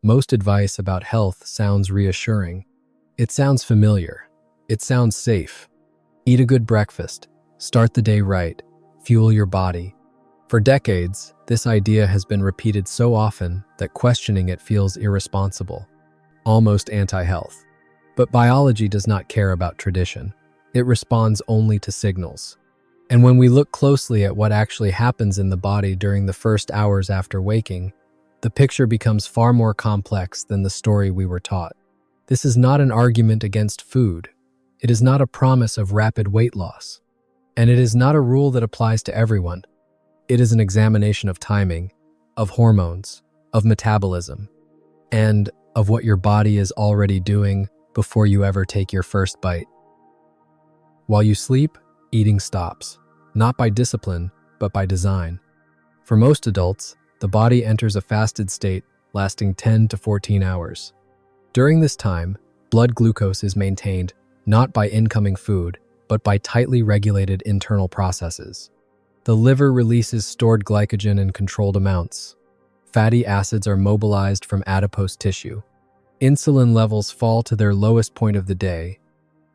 Most advice about health sounds reassuring. It sounds familiar. It sounds safe. Eat a good breakfast. Start the day right. Fuel your body. For decades, this idea has been repeated so often that questioning it feels irresponsible, almost anti-health. But biology does not care about tradition. It responds only to signals. And when we look closely at what actually happens in the body during the first hours after waking, the picture becomes far more complex than the story we were taught. This is not an argument against food. It is not a promise of rapid weight loss. And it is not a rule that applies to everyone. It is an examination of timing, of hormones, of metabolism, and of what your body is already doing before you ever take your first bite. While you sleep, eating stops, not by discipline, but by design. For most adults, the body enters a fasted state lasting 10 to 14 hours. During this time, blood glucose is maintained not by incoming food, but by tightly regulated internal processes. The liver releases stored glycogen in controlled amounts. Fatty acids are mobilized from adipose tissue. Insulin levels fall to their lowest point of the day.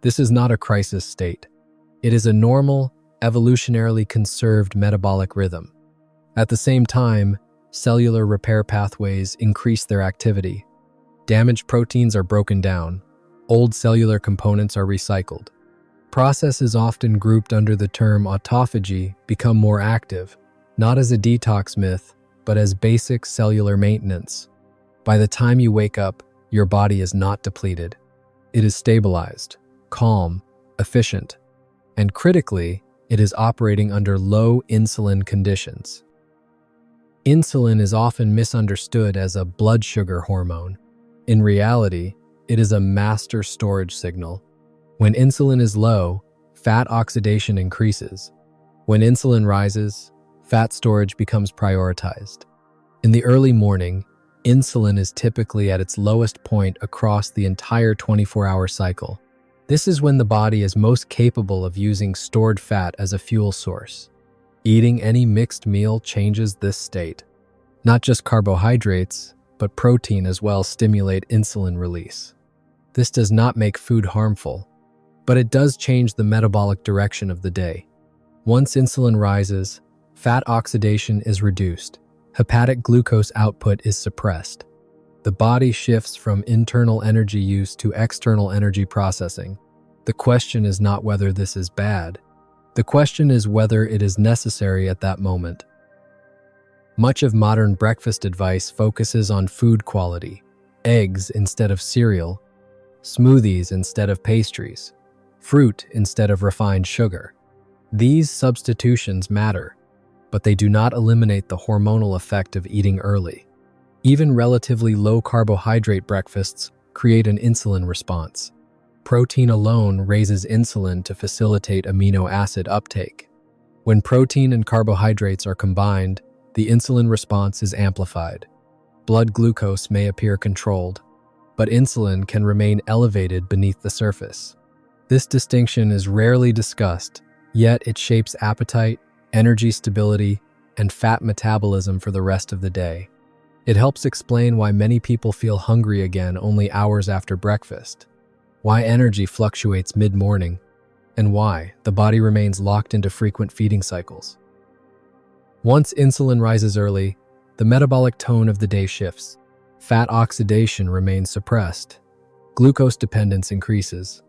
This is not a crisis state. It is a normal, evolutionarily conserved metabolic rhythm. At the same time, cellular repair pathways increase their activity. Damaged proteins are broken down. Old cellular components are recycled. Processes often grouped under the term autophagy become more active, not as a detox myth, but as basic cellular maintenance. By the time you wake up, your body is not depleted. It is stabilized, calm, efficient, and critically, it is operating under low insulin conditions. Insulin is often misunderstood as a blood sugar hormone. In reality, it is a master storage signal. When insulin is low, fat oxidation increases. When insulin rises, fat storage becomes prioritized. In the early morning, insulin is typically at its lowest point across the entire 24-hour cycle. This is when the body is most capable of using stored fat as a fuel source. Eating any mixed meal changes this state. Not just carbohydrates, but protein as well stimulate insulin release. This does not make food harmful, but it does change the metabolic direction of the day. Once insulin rises, fat oxidation is reduced. Hepatic glucose output is suppressed. The body shifts from internal energy use to external energy processing. The question is not whether this is bad. The question is whether it is necessary at that moment. Much of modern breakfast advice focuses on food quality: eggs instead of cereal, smoothies instead of pastries, fruit instead of refined sugar. These substitutions matter, but they do not eliminate the hormonal effect of eating early. Even relatively low carbohydrate breakfasts create an insulin response. Protein alone raises insulin to facilitate amino acid uptake. When protein and carbohydrates are combined, the insulin response is amplified. Blood glucose may appear controlled, but insulin can remain elevated beneath the surface. This distinction is rarely discussed, yet it shapes appetite, energy stability, and fat metabolism for the rest of the day. It helps explain why many people feel hungry again only hours after breakfast, why energy fluctuates mid-morning, and why the body remains locked into frequent feeding cycles. Once insulin rises early, the metabolic tone of the day shifts. Fat oxidation remains suppressed. Glucose dependence increases.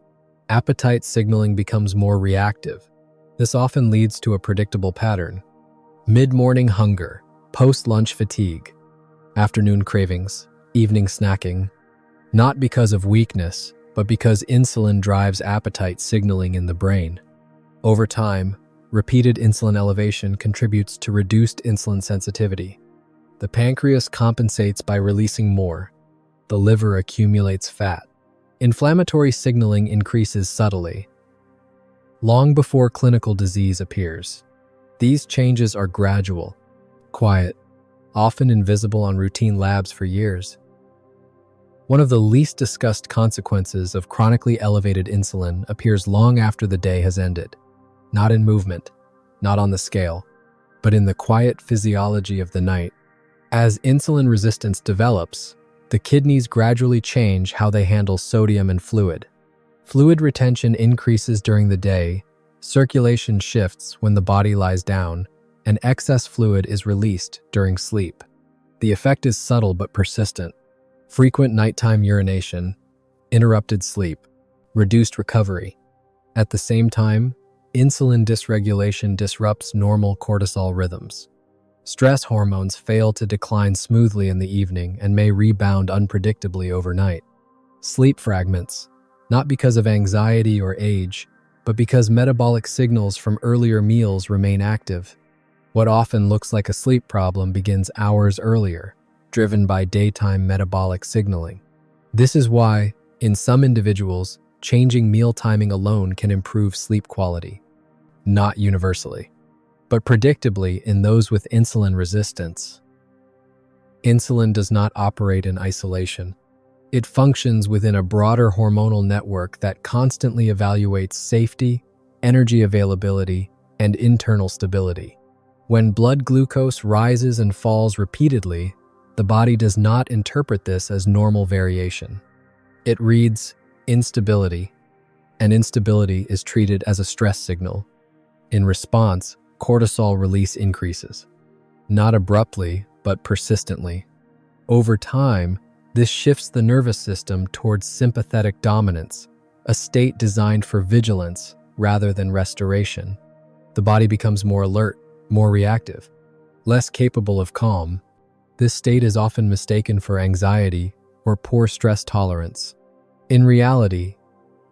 Appetite signaling becomes more reactive. This often leads to a predictable pattern: mid-morning hunger, post-lunch fatigue, afternoon cravings, evening snacking, not because of weakness, but because insulin drives appetite signaling in the brain. Over time, repeated insulin elevation contributes to reduced insulin sensitivity. The pancreas compensates by releasing more. The liver accumulates fat. Inflammatory signaling increases subtly, long before clinical disease appears. These changes are gradual, quiet, often invisible on routine labs for years. One of the least discussed consequences of chronically elevated insulin appears long after the day has ended. Not in movement, not on the scale, but in the quiet physiology of the night. As insulin resistance develops, The kidneys gradually change how they handle sodium and fluid. Fluid retention increases during the day, circulation shifts when the body lies down, and excess fluid is released during sleep. The effect is subtle but persistent. Frequent nighttime urination, interrupted sleep, reduced recovery. At the same time, insulin dysregulation disrupts normal cortisol rhythms. Stress hormones fail to decline smoothly in the evening and may rebound unpredictably overnight. Sleep fragments, not because of anxiety or age, but because metabolic signals from earlier meals remain active. What often looks like a sleep problem begins hours earlier, driven by daytime metabolic signaling. This is why, in some individuals, changing meal timing alone can improve sleep quality. Not universally, but predictably in those with insulin resistance. Insulin does not operate in isolation. It functions within a broader hormonal network that constantly evaluates safety, energy availability, and internal stability. When blood glucose rises and falls repeatedly, the body does not interpret this as normal variation. It reads instability, and instability is treated as a stress signal. In response, cortisol release increases, not abruptly, but persistently. Over time, this shifts the nervous system towards sympathetic dominance, a state designed for vigilance rather than restoration. The body becomes more alert, more reactive, less capable of calm. This state is often mistaken for anxiety or poor stress tolerance. In reality,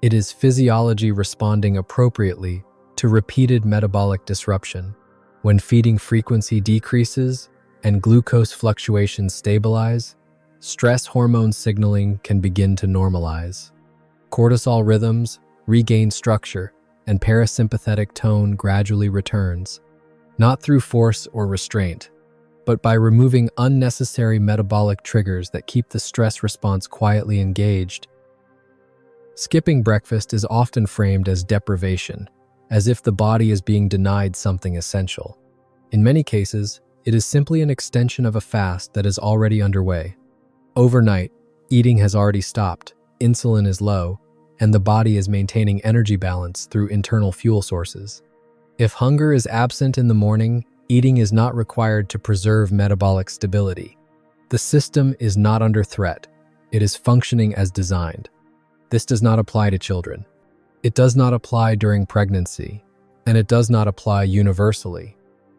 it is physiology responding appropriately to repeated metabolic disruption. When feeding frequency decreases and glucose fluctuations stabilize, stress hormone signaling can begin to normalize. Cortisol rhythms regain structure, and parasympathetic tone gradually returns, not through force or restraint, but by removing unnecessary metabolic triggers that keep the stress response quietly engaged. Skipping breakfast is often framed as deprivation, as if the body is being denied something essential. In many cases, it is simply an extension of a fast that is already underway. Overnight, eating has already stopped, insulin is low, and the body is maintaining energy balance through internal fuel sources. If hunger is absent in the morning, eating is not required to preserve metabolic stability. The system is not under threat. It is functioning as designed. This does not apply to children. It does not apply during pregnancy, and it does not apply universally.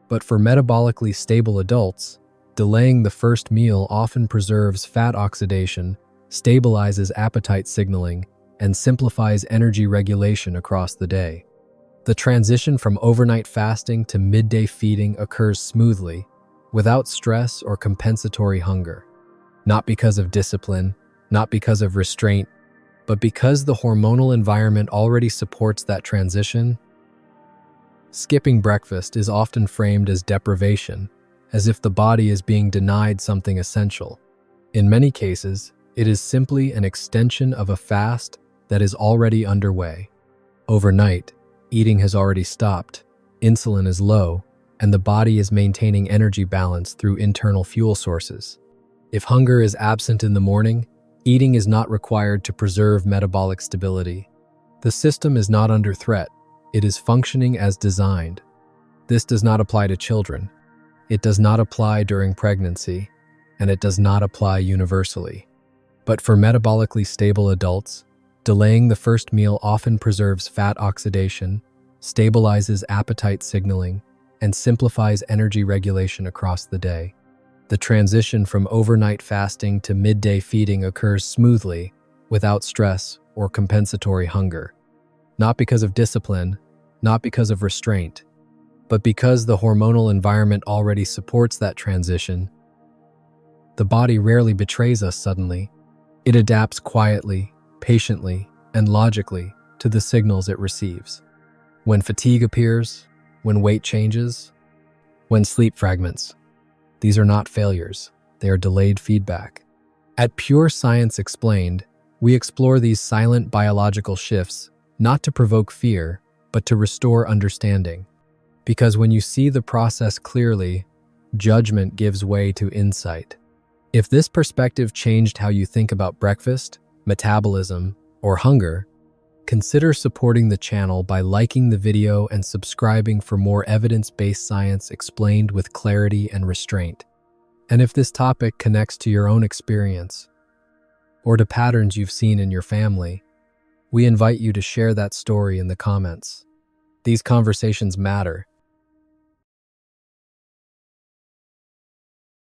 But for metabolically stable adults, delaying the first meal often preserves fat oxidation, stabilizes appetite signaling, and simplifies energy regulation across the day. The transition from overnight fasting to midday feeding occurs smoothly, without stress or compensatory hunger. Not because of discipline, not because of restraint, but because the hormonal environment already supports that transition. Skipping breakfast is often framed as deprivation, as if the body is being denied something essential. In many cases, it is simply an extension of a fast that is already underway. Overnight, eating has already stopped, insulin is low, and the body is maintaining energy balance through internal fuel sources. If hunger is absent in the morning, eating is not required to preserve metabolic stability. The system is not under threat. It is functioning as designed. This does not apply to children. It does not apply during pregnancy, and it does not apply universally. But for metabolically stable adults, delaying the first meal often preserves fat oxidation, stabilizes appetite signaling, and simplifies energy regulation across the day. The transition from overnight fasting to midday feeding occurs smoothly, without stress or compensatory hunger. Not because of discipline, not because of restraint, but because the hormonal environment already supports that transition. The body rarely betrays us suddenly. It adapts quietly, patiently, and logically to the signals it receives. When fatigue appears, when weight changes, when sleep fragments, these are not failures, they are delayed feedback. At Pure Science Explained, we explore these silent biological shifts not to provoke fear, but to restore understanding. Because when you see the process clearly, judgment gives way to insight. If this perspective changed how you think about breakfast, metabolism, or hunger, consider supporting the channel by liking the video and subscribing for more evidence-based science explained with clarity and restraint. And if this topic connects to your own experience or to patterns you've seen in your family, we invite you to share that story in the comments. These conversations matter